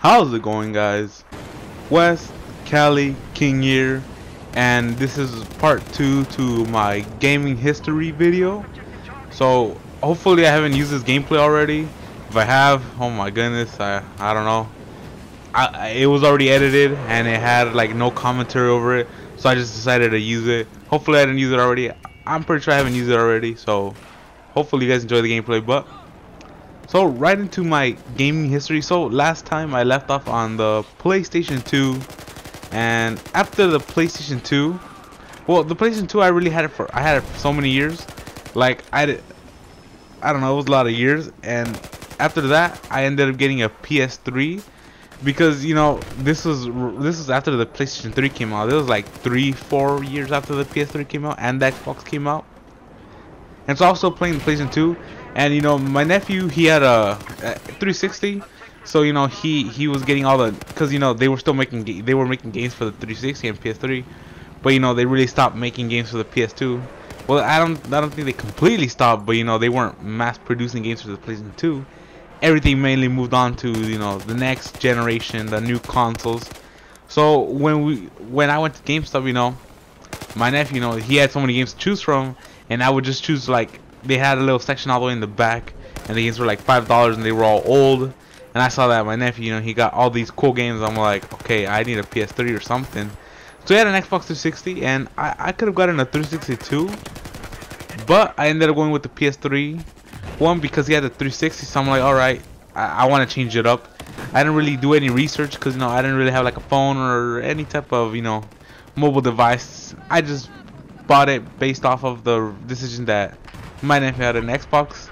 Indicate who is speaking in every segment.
Speaker 1: How's it going, guys? West, Cali, King here, and this is part 2 to my gaming history video. So hopefully I haven't used this gameplay already. If I have, oh my goodness, I don't know. It was already edited and it had like no commentary over it, so I just decided to use it. Hopefully I didn't use it already. I'm pretty sure I haven't used it already, so hopefully you guys enjoy the gameplay. But so right into my gaming history. So last time I left off on the PlayStation 2, and after the PlayStation 2, well, the PlayStation 2 I had it for so many years. Like I don't know, it was a lot of years. And after that I ended up getting a PS3 because, you know, this was after the PlayStation 3 came out. It was like 3-4 years after the PS3 came out and the Xbox came out. And so I was still playing the PlayStation 2, and you know, my nephew, he had a 360, so you know, he was getting all the, because you know, they were making games for the 360 and PS3, but you know, they really stopped making games for the PS2. Well, I don't think they completely stopped, but you know, they weren't mass producing games for the PlayStation 2. Everything mainly moved on to, you know, the next generation, the new consoles. So when I went to GameStop, you know, my nephew, you know, he had so many games to choose from, and I would just choose, like, they had a little section all the way in the back, and the games were like $5, and they were all old. And I saw that my nephew, you know, he got all these cool games. I'm like, okay, I need a PS3 or something. So he had an Xbox 360, and I could have gotten a 360 too, but I ended up going with the PS3. One, because he had the 360, so I'm like, alright, I want to change it up. I didn't really do any research, because, you know, I didn't really have like a phone or any type of, you know, mobile device. I just bought it based off of the decision that my nephew had an Xbox.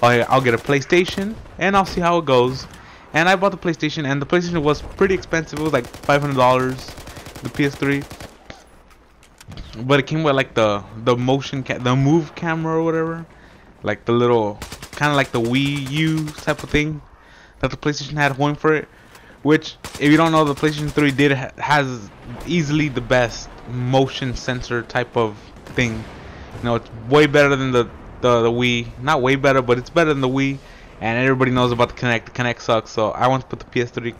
Speaker 1: I'll get a PlayStation and I'll see how it goes. And I bought the PlayStation, and the PlayStation was pretty expensive. It was like $500. The PS3, but it came with like the move camera or whatever, like the little kind of like the Wii U type of thing that the PlayStation had going for it. Which, if you don't know, the PlayStation 3 has easily the best motion sensor type of thing. You know, it's way better than the Wii. Not way better, but it's better than the Wii. And everybody knows about the Kinect. The Kinect sucks, so I want to put the PS3.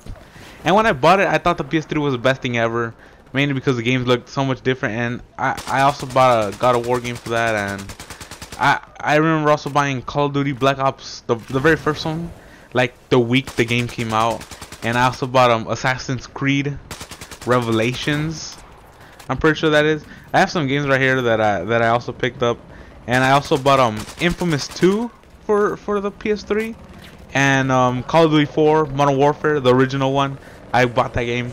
Speaker 1: And when I bought it, I thought the PS3 was the best thing ever, mainly because the games looked so much different. And I also bought a God of War game for that. And I remember also buying Call of Duty Black Ops, the very first one, like the week the game came out. And I also bought Assassin's Creed Revelations. I'm pretty sure that is. I have some games right here that I also picked up, and I also bought Infamous 2 for the PS3, and Call of Duty 4 Modern Warfare, the original one. I bought that game,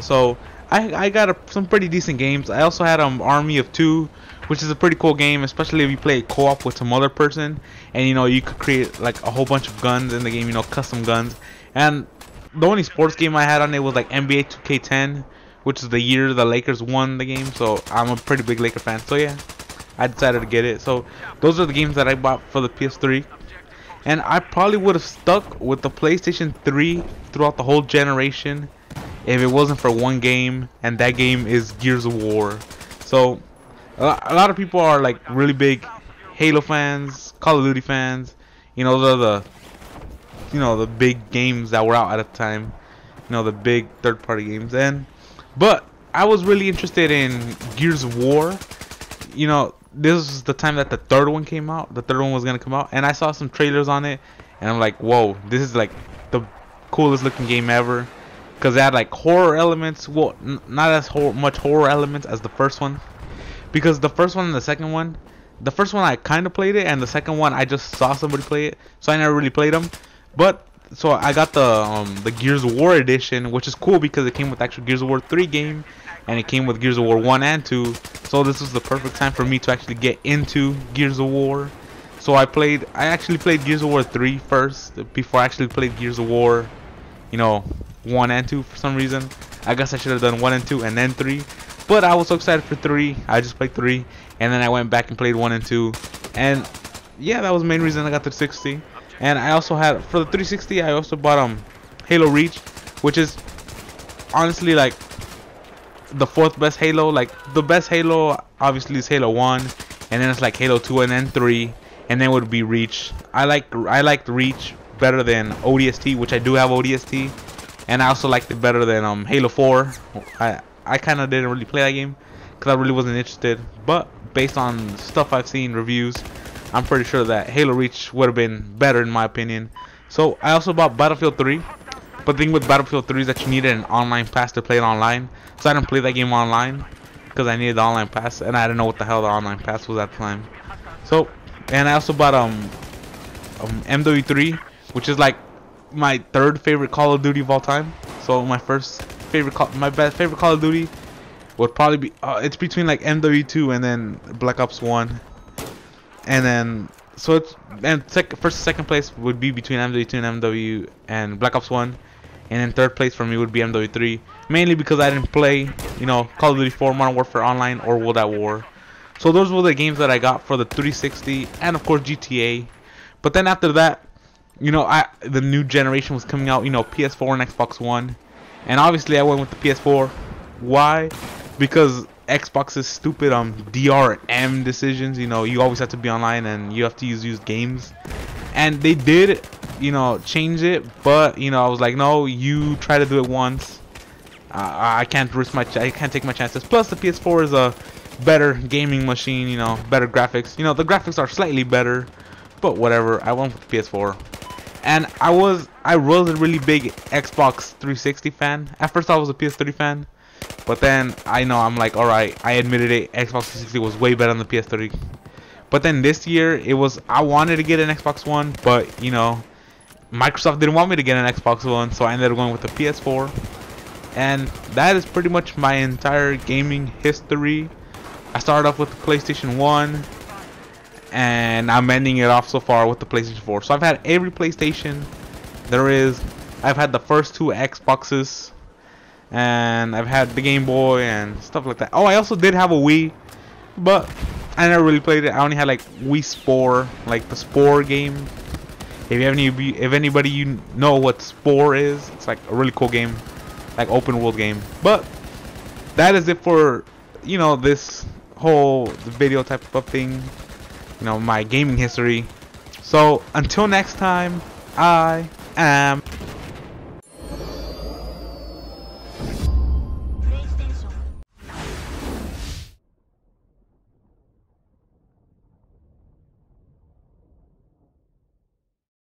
Speaker 1: so I got some pretty decent games. I also had Army of Two, which is a pretty cool game, especially if you play co-op with some other person, and you know, you could create like a whole bunch of guns in the game, you know, custom guns. And the only sports game I had on it was like NBA 2K10, which is the year the Lakers won the game, so I'm a pretty big Laker fan. So yeah, I decided to get it. So those are the games that I bought for the PS3. And I probably would have stuck with the PlayStation 3 throughout the whole generation if it wasn't for one game, and that game is Gears of War. So a lot of people are like really big Halo fans, Call of Duty fans. You know, those are the big games that were out at the time. You know, the big third-party games. But I was really interested in Gears of War. You know, this was the time that the third one came out. The third one was gonna come out, and I saw some trailers on it, and I'm like, whoa, this is like the coolest looking game ever, because it had like horror elements. Well, not as much horror elements as the first one, because the first one and the second one, the first one I kind of played it, and the second one I just saw somebody play it, so I never really played them. But so I got the Gears of War edition, which is cool because it came with actual Gears of War 3 game, and it came with Gears of War 1 and 2. So this was the perfect time for me to actually get into Gears of War. So I actually played Gears of War 3 first before I actually played Gears of War, you know, 1 and 2 for some reason. I guess I should have done 1 and 2 and then 3. But I was so excited for 3, I just played 3, and then I went back and played 1 and 2. And yeah, that was the main reason I got the 60. And I also had, for the 360, I also bought Halo Reach, which is honestly like the fourth best Halo. Like the best Halo obviously is Halo 1, and then it's like Halo 2, and then 3, and then would be Reach. I liked Reach better than ODST, which I do have ODST, and I also liked it better than Halo 4. I kind of didn't really play that game because I really wasn't interested, but based on stuff I've seen, reviews, I'm pretty sure that Halo Reach would have been better in my opinion. So I also bought Battlefield 3, but the thing with Battlefield 3 is that you needed an online pass to play it online, so I didn't play that game online because I needed the online pass, and I didn't know what the hell the online pass was at the time. So, and I also bought MW3, which is like my third favorite Call of Duty of all time. So my best favorite Call of Duty would probably be it's between like MW2 and then Black Ops 1, and then so it's first and second place would be between MW2 and MW and Black Ops 1, and then third place for me would be MW3, mainly because I didn't play, you know, Call of Duty 4, Modern Warfare Online, or World at War. So those were the games that I got for the 360, and of course GTA. But then after that, you know, the new generation was coming out, you know, PS4 and Xbox One, and obviously I went with the PS4. Why? Because Xbox's stupid DRM decisions. You know, you always have to be online and you have to use used games, and they did, you know, change it. But you know, I was like, no, you try to do it once. I can't I can't take my chances. Plus, the PS4 is a better gaming machine. You know, better graphics. You know, the graphics are slightly better, but whatever. I went with the PS4. And I was a really big Xbox 360 fan. At first I was a PS3 fan, but then I'm like, alright, I admitted it, Xbox 360 was way better than the PS3. But then this year, I wanted to get an Xbox One, but you know, Microsoft didn't want me to get an Xbox One, so I ended up going with the PS4. And that is pretty much my entire gaming history. I started off with the PlayStation 1, and I'm ending it off so far with the PlayStation 4. So I've had every PlayStation there is. I've had the first two Xboxes, and I've had the Game Boy and stuff like that. Oh, I also did have a Wii, but I never really played it. I only had like Wii Spore, like the Spore game. If anybody you know what Spore is, it's like a really cool game, like open world game. But that is it for, you know, this whole video type of thing. You know, my gaming history. So until next time, I am